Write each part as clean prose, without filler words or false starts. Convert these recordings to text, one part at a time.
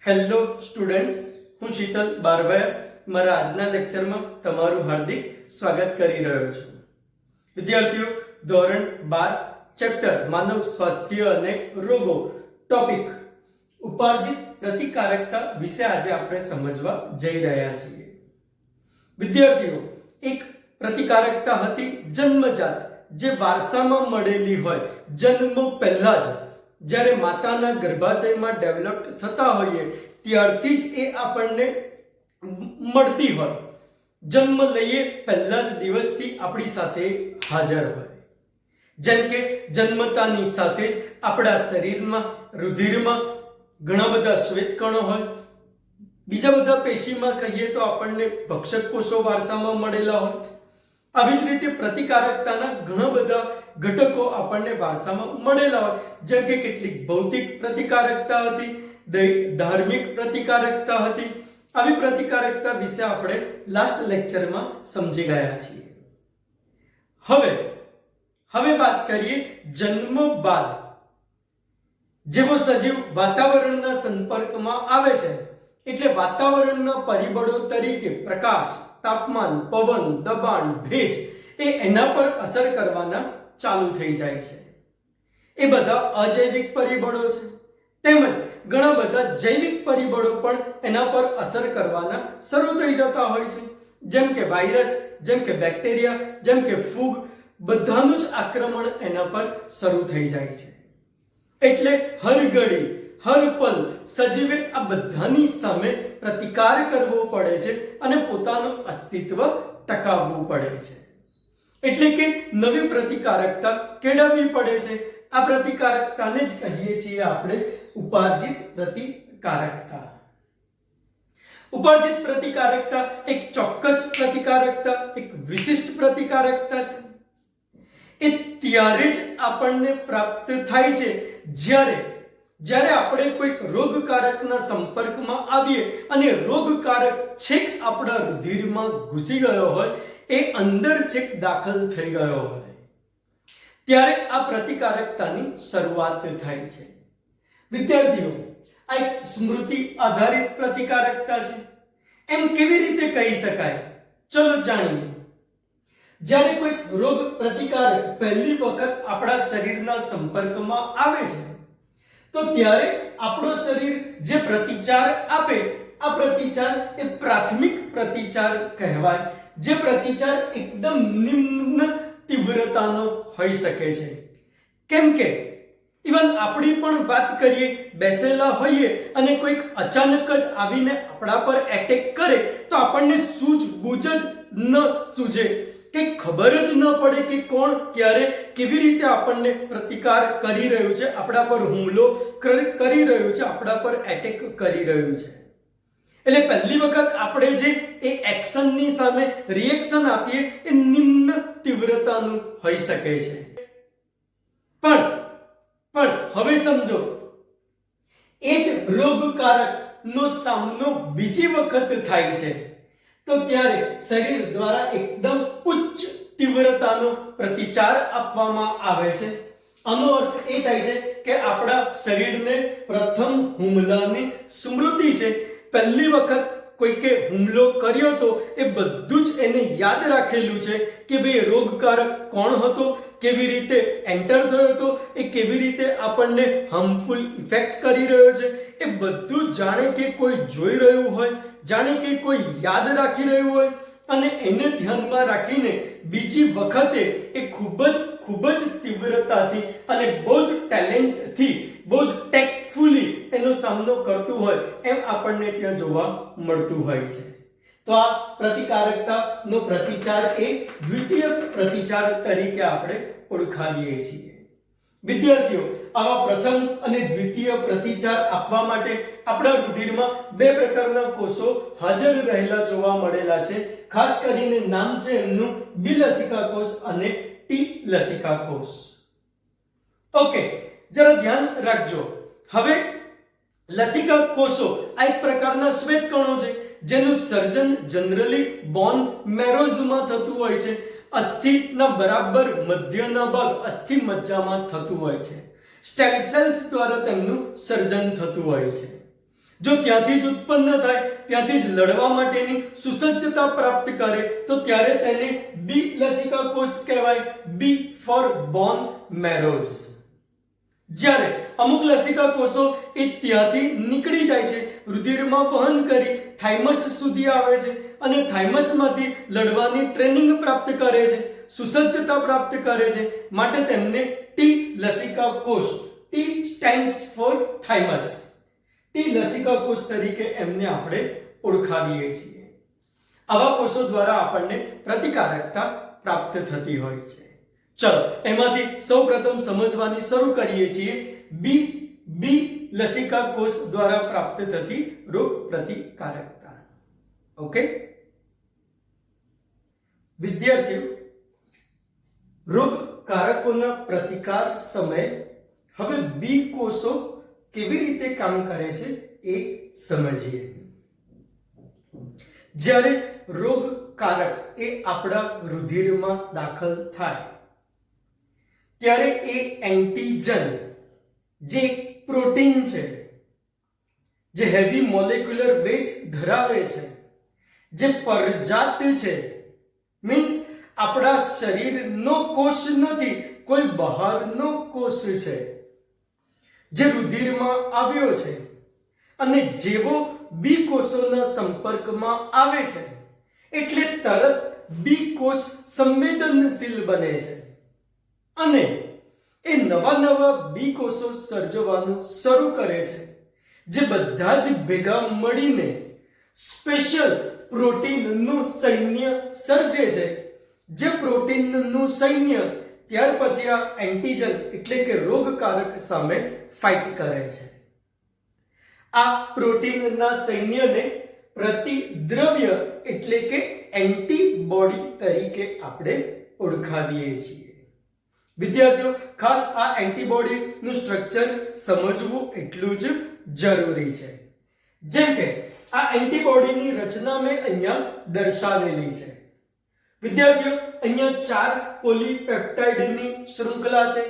Hello students, હું શીતલ બારવાયા મારા આજના લેક્ચરમાં તમારું હાર્દિક સ્વાગત કરી રહ્યો છું. વિદ્યાર્થીઓ, ધોરણ 12 ચેપ્ટર માનવ સ્વાસ્થ્ય અને રોગો ટોપિક ઉપાર્જિત પ્રતિકારકતા વિશે આજે આપણે સમજવા જઈ રહ્યા છીએ. વિદ્યાર્થીઓ, એક પ્રતિકારકતા હતી જન્મજાત, જે વારસામાં મળેલી હોય. જન્મ પહેલા જ જ્યારે માતાના ગર્ભાશયમાં ડેવલપ થતા હોઈએ ત્યારથી જ એ આપણને મળતી હોય. જન્મ લઈએ પહેલા જ દિવસથી આપણી સાથે હાજર હોય. જેમ કે જન્મતાની સાથે જ આપણા શરીરમાં, રુધિરમાં ઘણા બધા શ્વેતકણો હોય. બીજા બધા પેશીમાં કહીએ તો આપણને ભક્ષક કોષો વારસામાં મળેલા હોય. આવી જ રીતે પ્રતિકારકતાના ઘણા બધા ઘટકો આપણને વારસામાં મળેલા હોય. જેમ કે કેટલીક ભૌતિક પ્રતિકારકતા હતી, ધાર્મિક પ્રતિકારકતા હતી. આવી પ્રતિકારકતા વિશે આપણે લાસ્ટ લેક્ચરમાં સમજી ગયા છીએ. હવે વાત કરીએ જન્મ બાદ જેવો સજીવ વાતાવરણના સંપર્કમાં આવે છે, એટલે વાતાવરણના પરિબળો તરીકે પ્રકાશ, તાપમાન, પવન, દબાણ, ભેજ એના પર અસર કરવાના ચાલુ થઈ જાય છે. એ બધા અજૈવિક પરિબળો છે. તેમજ ઘણા બધા જૈવિક પરિબળો પણ એના પર અસર કરવાના શરૂ થઈ જતા હોય છે. જેમ કે વાયરસ, જેમ કે બેક્ટેરિયા, જેમ કે ફૂગ, બધાનું જ આક્રમણ એના પર શરૂ થઈ જાય છે. એટલે હર ઘડી, હર પલ સજીવે આ બધાની સામે પ્રતિકાર કરવો પડે છે અને પોતાનું અસ્તિત્વ ટકાવવું પડે છે. એટલે કે નવી પ્રતિકારકતા કેળવવી પડે છે. આ પ્રતિકારકતાને જ કહીએ છીએ આપણે ઉપાર્જિત પ્રતિકારકતા. ઉપાર્જિત પ્રતિકારકતા એક ચોક્કસ પ્રતિકારકતા, એક વિશિષ્ટ પ્રતિકારકતા છે. એ ત્યારે જ આપણને પ્રાપ્ત થાય છે જ્યારે આપણે કોઈક રોગકારકના સંપર્કમાં આવીએ અને રોગકારક છેક આપણા રુધિરમાં ઘૂસી ગયો હોય, એ અંદર છેક દાખલ થઈ ગયો હોય, ત્યારે આ પ્રતિકારકતાની શરૂઆત થાય છે. વિદ્યાર્થીઓ, આ એક સ્મૃતિ આધારિત પ્રતિકારકતા છે. એમ કેવી રીતે કહી શકાય? ચલો જાણીએ. જ્યારે કોઈક રોગ પ્રતિકારક પહેલી વખત આપણા શરીરના સંપર્કમાં આવે છે તો ત્યારે આપણો શરીર જે પ્રતિચાર આપે, આ પ્રતિચાર એ પ્રાથમિક પ્રતિચાર કહેવાય. જે પ્રતિચાર એકદમ નિમ્ન તીવ્રતાનો હોઈ શકે છે. કેમ કે ઇવન આપણી પણ વાત કરીએ, બેસેલા હોઈએ અને કોઈક અચાનક જ આવીને આપણા પર એટેક કરે તો આપણને સૂઝબૂઝ જ ન સૂઝે, કે ખબર જ ન પડે કે કોણ ક્યારે કેવી રીતે આપણને પ્રતિકાર કરી રહ્યું છે, આપણા પર હુમલો કરી રહ્યું છે, આપણા પર એટેક કરી રહ્યું છે. એટલે પહેલી વખત આપણે જે એ એક્શનની સામે રિએક્શન આપીએ એ નિમ્ન તીવ્રતાનું હોઈ શકે છે. પણ હવે સમજો, એ જ રોગકારકનો સામનો બીજી વખત થાય છે તો ત્યારે શરીર દ્વારા એકદમ ઉચ્ચ તીવ્રતાનો પ્રતિચાર આપવામાં આવે છે. આનો અર્થ એ થાય છે કે આપણા શરીરને પ્રથમ હુમલાની સ્મૃતિ છે. પહેલી વખત કોઈકે હુમલો કર્યો તો એ બધું જ એને યાદ રાખેલું છે કે ભાઈ રોગકારક કોણ હતો, કેવી રીતે એન્ટર થયો હતો, એ કેવી રીતે આપણને હાર્મફુલ ઇફેક્ટ કરી રહ્યો છે. એ બધું જાણે કે કોઈ જોઈ રહ્યું હોય, જાણે કે કોઈ યાદ રાખી રહ્યું હોય, અને એને ધ્યાનમાં રાખીને બીજી વખતે એ ખૂબ જ તીવ્રતાથી અને બહુ જ ટેલેન્ટથી, બહુ જ ટેક્ટફુલી એનો સામનો કરતું હોય એમ આપણને ત્યાં જોવા મળતું હોય છે. તો આ પ્રતિકારકતાનો પ્રતિચાર એ દ્વિતીય પ્રતિચાર તરીકે આપણે ઓળખાવીએ છીએ. વિદ્યાર્થીઓ, આવા પ્રથમ અને દ્વિતીય પ્રતિચાર આપવા માટે આપણા રુધિરમાં બે પ્રકારના કોષો હાજર રહેલા જોવા મળેલા છે. ખાસ કરીને નામ છે એમનું બી લસિકા કોષ અને ટી લસિકા કોષ. ઓકે, જરા ધ્યાન રાખજો. હવે લસિકા કોષો આ એક પ્રકારના શ્વેતકણો છે જેનું સર્જન જનરલી બોન મેરોઝમાં થતું હોય છે. અસ્થિના બરાબર મધ્યના ભાગ અસ્થિ મજ્જામાં થતું હોય છે. સ્ટેમ સેલ્સ દ્વારા તેમનું સર્જન થતું હોય છે. જો ત્યાંથી જ ઉત્પન્ન થાય, ત્યાંથી જ લડવા માટેની સુસજ્જતા પ્રાપ્ત કરે તો ત્યારે તેને બી લસિકા કોષ કહેવાય. બી ફોર બોન મેરોઝ. જ્યારે અમુક લસિકા કોષો એ ત્યાંથી નીકળી જાય છે, રુધિરમાં વહન કરી થાઇમસ સુધી આવે છે અને થાઇમસમાંથી લડવાની ટ્રેનિંગ પ્રાપ્ત કરે છે, સુસજ્જતા પ્રાપ્ત કરે છે, માટે તેમને ટી લસિકા કોષ, ટી સ્ટેન્ડ્સ ફોર થાઇમસ, ટી લસિકા કોષ તરીકે એમને આપણે ઓળખાવીએ છીએ. આવા કોષો દ્વારા આપણને પ્રતિકારકતા પ્રાપ્ત થતી હોય છે. ચલો એમાંથી સૌપ્રથમ સમજવાની શરૂ કરીએ છીએ બી લસિકા કોષ દ્વારા પ્રાપ્ત થતી રોગ પ્રતિકારકતા. ઓકે વિદ્યાર્થીઓ, રોગકારકોના પ્રતિકાર સમયે હવે બી કોષો કેવી રીતે કામ કરે છે એ સમજીએ. જ્યારે રોગકારક એ આપણા રુધિરમાં દાખલ થાય ત્યારે એ એન્ટીજન જે પ્રોટીન છે, જે હેવી મોલેક્યુલર વેટ ધરાવે છે, જે પરજાત છે, મીન્સ આપણા શરીરનો કોષ નથી, કોઈ બહારનો કોષ છે, જે રુધિરમાં આવ્યો છે અને જેવો બી કોષોના સંપર્કમાં આવે છે એટલે તરત બી કોષ સંવેદનશીલ બને છે અને એ નવા બી કોષો સર્જવાનું શરૂ કરે છે, જે બધા જ ભેગા મળીને સ્પેશિયલ પ્રોટીનનું સૈન્ય સર્જે છે. જે પ્રોટીનનું સૈન્ય ત્યાર પછી આ એન્ટીજન એટલે કે રોગકારક સામે ફાઇટ કરે છે. આ પ્રોટીનના સૈન્યને પ્રતિદ્રવ્ય એટલે કે એન્ટીબોડી તરીકે આપણે ઓળખાવીએ છીએ. વિદ્યાર્થીઓ, ખાસ આ એન્ટીબોડીનું સ્ટ્રક્ચર સમજવું એટલું જ જરૂરી છે. જેમ કે આ એન્ટીબોડીની રચના મેં અહીંયા દર્શાવેલી છે. વિદ્યાર્થીઓ, અહીંયા 4 પોલીપેપ્ટાઇડની શૃંખલા છે.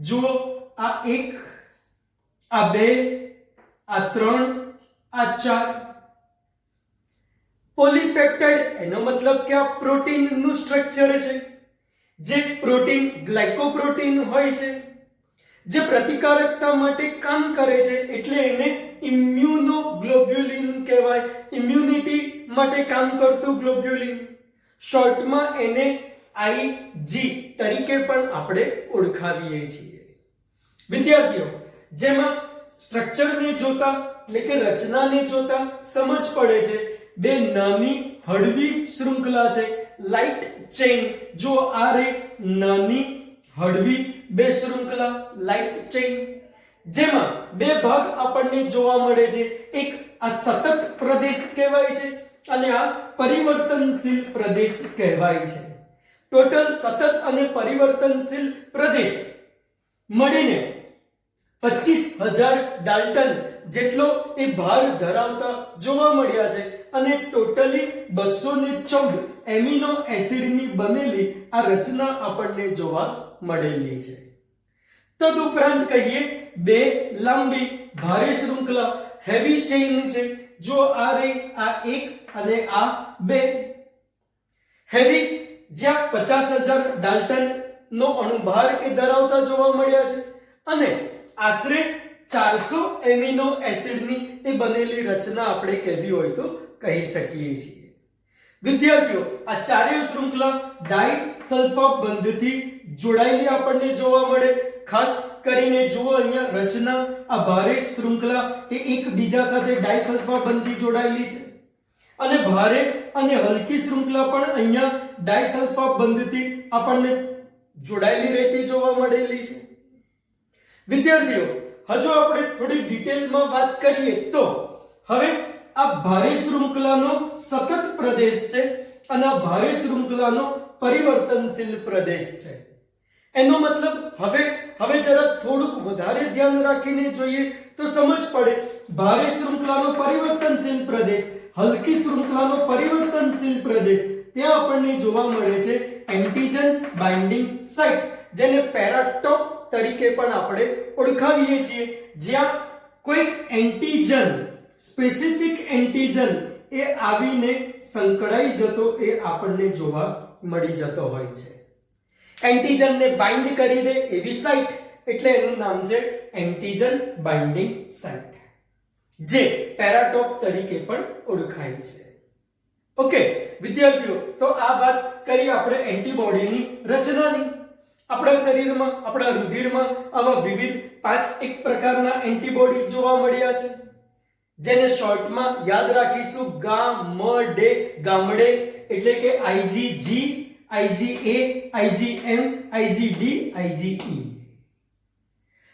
જુઓ, આ 1, આ 2, આ 3, આ 4 પોલીપેપ્ટાઇડ. એનો મતલબ કે આ પ્રોટીનનું સ્ટ્રક્ચર છે. જે પ્રોટીન ગ્લાયકોપ્રોટીન હોય છે, જે પ્રતિકારકતા માટે કામ કરે છે એટલે એને ઇમ્યુનોગ્લોબ્યુલિન કહેવાય. ઇમ્યુનિટી માટે કામ કરતું ગ્લોબ્યુલિન, શોર્ટમાં એને આઈજી તરીકે પણ આપણે ઓળખાવીએ છીએ. વિદ્યાર્થીઓ, જેમાં સ્ટ્રક્ચરને જોતા એટલે કે રચનાને જોતા સમજ પડે છે. બે નાની હળવી શૃંખલા છે, લાઇટ ચેઇન. જો આ રે નાની હળવી બે શૃંખલા, લાઇટ ચેઇન, જેમાં બે ભાગ આપણને જોવા મળે છે. એક આ સતત પ્રદેશ કહેવાય છે અને આ પરિવર્તનશીલ પ્રદેશ કહેવાય છે. ટોટલ સતત અને પરિવર્તનશીલ પ્રદેશ મળીને 25,000 ડાલ્ટન જેટલો એ ભાર ધરાવતા જોવા મળ્યા છે અને ટોટલી 214 એમિનો એસિડની બનેલી આ રચના આપણને જોવા મળેલી છે. તદુપરાંત કહીએ બે લાંબી ભારે શૃંખલા હેવી ચેઇન છે. જો આ રે આ 1 અને આ 2 હેવી, જ્યાં 50,000 ડાલ્ટન નો અણુભાર એ ધરાવતા જોવા મળ્યા છે અને આશરે 400 એમિનો એસિડની એ બનેલી રચના આપણે કહેવી હોય તો કહી શકીએ છીએ. વિદ્યાર્થીઓ, આ ચારેય શૃંખલા ડાઇસલ્ફા બંધથી જોડાયેલી આપણને જોવા મળે. ખાસ કરીને જુઓ અહીંયા રચના, આ ભારે શૃંખલા એ એકબીજા સાથે ડાઇસલ્ફા બંધથી જોડાયેલી છે અને ભારે અને હલકી શૃંખલા પણ અહીંયા ડાઇસલ્ફા બંધથી આપણને જોડાયેલી રહેતી જોવા મળેલી છે. વિદ્યાર્થીઓ, હજુ આપણે થોડી ડિટેલમાં વાત કરીએ તો હવે આ ભારે શૃંખલાનો સતત પ્રદેશ છે અને આ ભારે શૃંખલાનો પરિવર્તનશીલ પ્રદેશ છે. એનો મતલબ હવે જરા થોડુંક વધારે ધ્યાન રાખીને જોઈએ તો સમજ પડે. ભારે શૃંખલાનો પરિવર્તનશીલ પ્રદેશ, હલકી શૃંખલાનો પરિવર્તનશીલ પ્રદેશ, ત્યાં આપણને જોવા મળે છે એન્ટીજન બાઇન્ડિંગ સાઇટ, જેને પેરાટોપ તરીકે પણ આપણે ઓળખાવીએ છીએ. જ્યાં કોઈક એન્ટીજન સ્પેસિફિક એન્ટીજન એ આવીને સંકળાઈ જતો એ આપણને જોવા મળી જતો હોય છે. એન્ટીજનને બાઇન્ડ કરી દે એવી સાઇટ એટલે એનું નામ છે એન્ટીજન બાઇન્ડિંગ સાઇટ, જે પેરાટોપ તરીકે પણ ઓળખાય છે. ઓકે વિદ્યાર્થીઓ, તો આ વાત કરી આપણે એન્ટીબોડીની રચનાની. આપણા શરીરમાં, આપણા રુધિરમાં આવા વિવિધ 5 એક પ્રકારના એન્ટીબોડી જોવા મળ્યા છે, જેને શોર્ટમાં યાદ રાખીશું ગામડે, ગામડે એટલે કે IgG, IgA, IgM, IgD, IgE.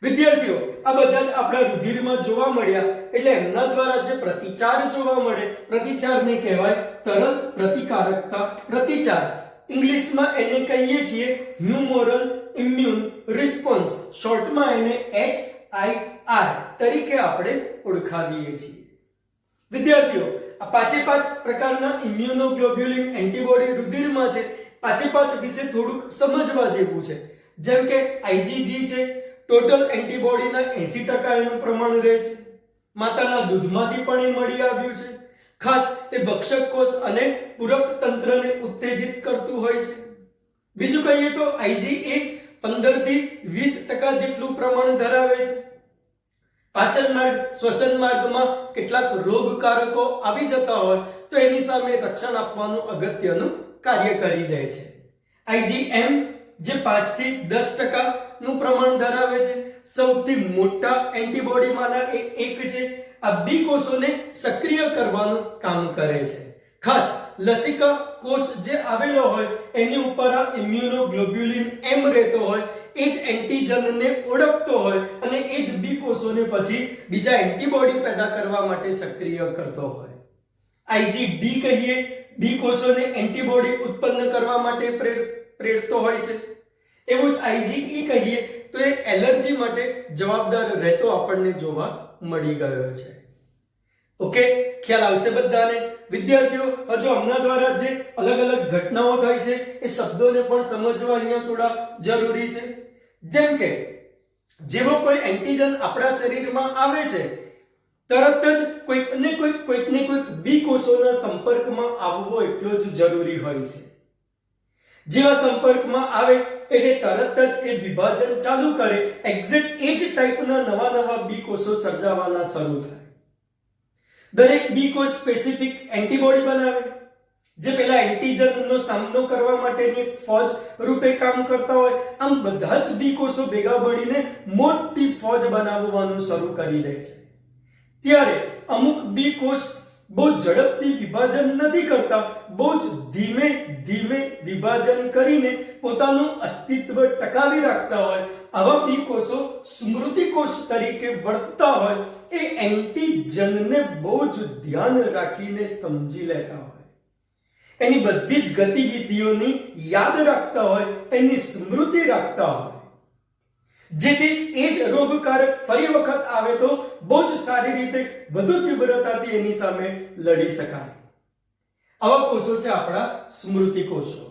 વિદ્યાર્થીઓ, આ બધા જ આપણા રુધિરમાં જોવા મળ્યા એટલે એમના દ્વારા જે પ્રતિચાર જોવા મળે, પ્રતિચારને કહેવાય તરલ પ્રતિકારકતા પ્રતિચાર. ઇંગ્લિશમાં એને કહીએ છીએ હ્યુમોરલ ઇમ્યુન રિસ્પોન્સ, શોર્ટમાં એને HIR તરીકે આપણે ઓળખાવીએ છીએ. વિદ્યાર્થીઓ, આ 5 પ્રકારના ઇમ્યુનોગ્લોબ્યુલિન એન્ટીબોડી રુધિરમાં છે. 5 વિશે થોડુંક સમજવા જેવું છે. જેમ કે IgG છે, ટોટલ એન્ટીબોડીના 80% એનું પ્રમાણ રહે છે. માતાના દૂધમાંથી પણ એ મળી આવ્યું છે. ખાસ તે ભક્ષક કોષ અને પૂરક તંત્રને ઉત્તેજિત કરતું હોય છે. બીજું કહીએ તો IgA 15 થી 20% જેટલું પ્રમાણ ધરાવે છે. પાચન માર્ગ, શ્વસન માર્ગમાં કેટલાક રોગકારકો આવી જતા હોય તો એની સામે રક્ષણ આપવાનું અગત્યનું કાર્ય કરી દે છે. IgM જે 5 થી 10% નું પ્રમાણ ધરાવે છે, સૌથી મોટા એન્ટીબોડીમાંના એ એક છે. આ બી કોષોને સક્રિય કરવાનું કામ કરે છે. ખાસ લસિકા કોષ જે આવેલો હોય એની ઉપર આ ઇમ્યુનોગ્લોબ્યુલિન M રહેતો હોય, એ જ એન્ટીજનને ઓળખતો હોય અને એ જ બી કોષોને પછી બીજા એન્ટીબોડી પેદા કરવા માટે સક્રિય કરતો હોય. IgD કહીએ, બી કોષોને એન્ટીબોડી ઉત્પન્ન કરવા માટે પ્રેરતો હોય છે. એવું જ IgE કહીએ તો એ એલર્જી માટે જવાબદાર રહેતો આપણને જોવા મળી ગયો છે. ઓકે, ખ્યાલ આવશે બધાને? વિદ્યાર્થીઓ, હજુ હમણાં દ્વારા જે અલગ અલગ ઘટનાઓ થાય છે એ શબ્દોને પણ સમજવા અહીંયા થોડા જરૂરી છે. જેમ કે જેવો કોઈ એન્ટીજન આપણા શરીરમાં આવે છે, તરત જ કોઈક ને કોઈક બી કોષોના સંપર્કમાં આવવો એટલો જ જરૂરી હોય છે. જેવા સંપર્કમાં આવે એટલે તરત જ એ વિભાજન ચાલુ કરે, એક્ઝેક્ટ એ જ ટાઈપના નવા બી કોષો સર્જાવાના શરૂ થાય. દરેક બી કોષ સ્પેસિફિક એન્ટીબોડી બનાવે, જે પેલા એન્ટીજનનો સામનો કરવા માટેની ફોજ રૂપે કામ કરતા હોય. આમ બધા જ બી કોષો ભેગા મળીને મોટી ફોજ બનાવવાનું શરૂ કરી દે છે. ત્યારે અમુક બી કોષ બહુ ઝડપથી વિભાજન નથી કરતા, બહુ જ ધીમે વિભાજન કરીને પોતાનું અસ્તિત્વ ટકાવી રાખતા હોય. આવા બી કોષો સ્મૃતિ કોષ તરીકે વર્તતા હોય. એ એન્ટીજનને બહુ જ ધ્યાન રાખીને સમજી લેતા હોય, એની બધી જ ગતિવિધિઓની યાદ રાખતા હોય, એની સ્મૃતિ રાખતા હોય, જેથી એ જ રોગકારક ફરી વખત આવે તો બહુ જ સારી રીતે વધુ તીવ્રતાથી એની સામે લડી શકાય. આવા કોષો છે આપણા સ્મૃતિ કોષો.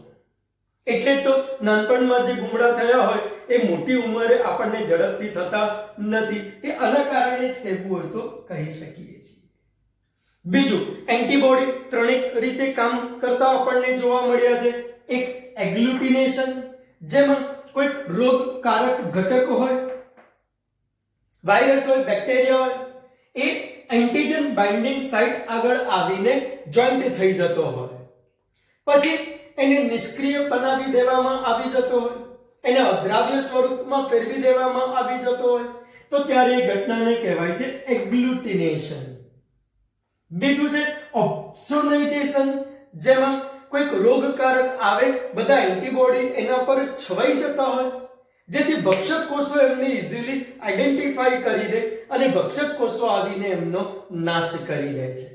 એટલે તો નાનપણમાં જે ગુમડા થયા હોય એ મોટી ઉંમરે આપણને ઝડપથી થતા નથી. એ આના કારણે જ કહેવું હોય તો કહી શકીએ છીએ. બીજું, એન્ટીબોડી 3 રીતે કામ કરતા આપણને જોવા મળ્યા છે. એક એગ્લુટિનેશન, જેમાં કોઈક રોગકારક ઘટક હોય, વાયરસ હોય, બેક્ટેરિયા હોય, એ એન્ટીજન બાઇન્ડિંગ સાઇટ આગળ આવીને જોઈન્ટ થઈ જતો હોય. પછી એને નિષ્ક્રિય બનાવી દેવામાં આવી જતો હોય, એને અદ્રાવ્ય સ્વરૂપમાં ફેરવી દેવામાં આવી જતો હોય, તો ત્યારે એ ઘટનાને કહેવાય છે એગ્લુટિનેશન. બીજું છે ઓપ્સોનાઇઝેશન, જેમાં કોઈક રોગકારક આવે, બધા એન્ટીબોડી એના પર છવાઈ જતા હોય, જેથી ભક્ષક કોષો એમને ઇઝીલી આઈડેન્ટિફાઈ કરી દે અને ભક્ષક કોષો આવીને એમનો નાશ કરી દે છે.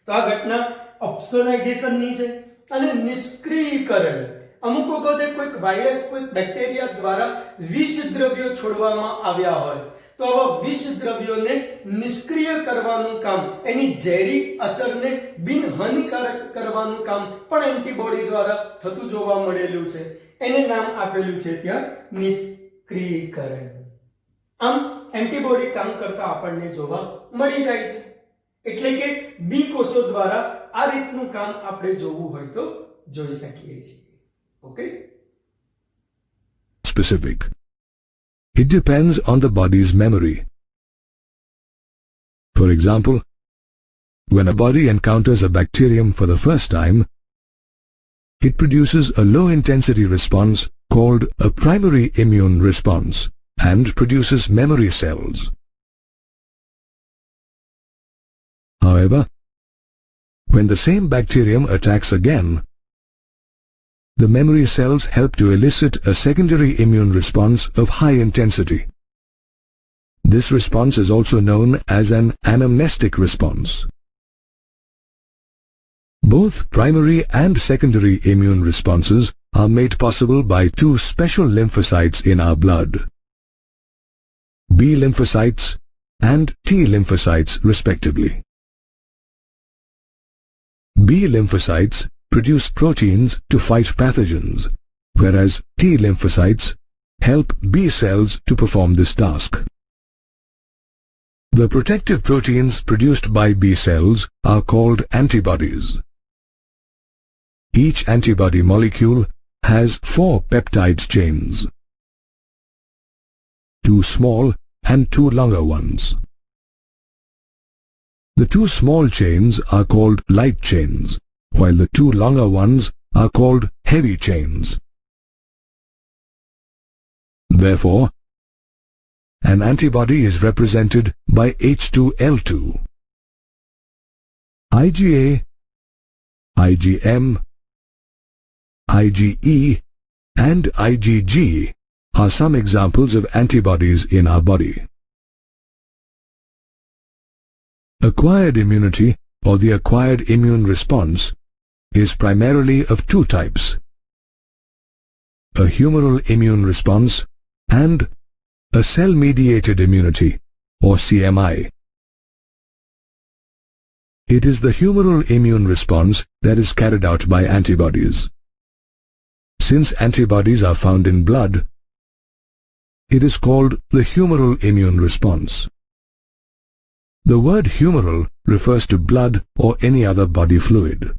તો આ ઘટના ઓપ્સોનાઇઝેશનની છે. અને નિષ્ક્રિયકરણ, અમુક વખતે કોઈક વાયરસ, કોઈક બેક્ટેરિયા દ્વારા વિષ દ્રવ્યો છોડવામાં આવ્યા હોય તો આવા વિષ દ્રવ્યોને નિષ્ક્રિય કરવાનું કામ, એની ઝેરી અસરને બિનહાનિકારક કરવાનું કામ પણ એન્ટીબોડી દ્વારા થતું જોવા મળેલું છે. એને નામ આપેલું છે ત્યાં નિષ્ક્રિયકરણ. આમ એન્ટીબોડી કામ કરતા આપણને જોવા મળી જાય છે. એટલે કે બી કોષો દ્વારા આ રીતનું કામ આપણે જોવું હોય તો જોઈ શકીએ છીએ. Okay. Specific. It depends on the body's memory. For example, when a body encounters a bacterium for the first time, it produces a low-intensity response called a primary immune response and produces memory cells. However, when the same bacterium attacks again, the memory cells help to elicit a secondary immune response of high intensity. This response is also known as an anamnestic response. Both primary and secondary immune responses are made possible by two special lymphocytes in our blood, B lymphocytes and T lymphocytes respectively. B lymphocytes produce proteins to fight pathogens, whereas T lymphocytes help B cells to perform this task. The protective proteins produced by B cells are called antibodies. Each antibody molecule has 4 peptide chains, 2 small and 2 longer ones. The 2 small chains are called light chains, while the 2 longer ones are called heavy chains. Therefore, an antibody is represented by H2L2. IgA, IgM, IgE and IgG are some examples of antibodies in our body. Acquired immunity or the acquired immune response is primarily of 2 types: a humoral immune response and a cell-mediated immunity or CMI. It is the humoral immune response that is carried out by antibodies. Since antibodies are found in blood, it is called the humoral immune response. The word humoral refers to blood or any other body fluid.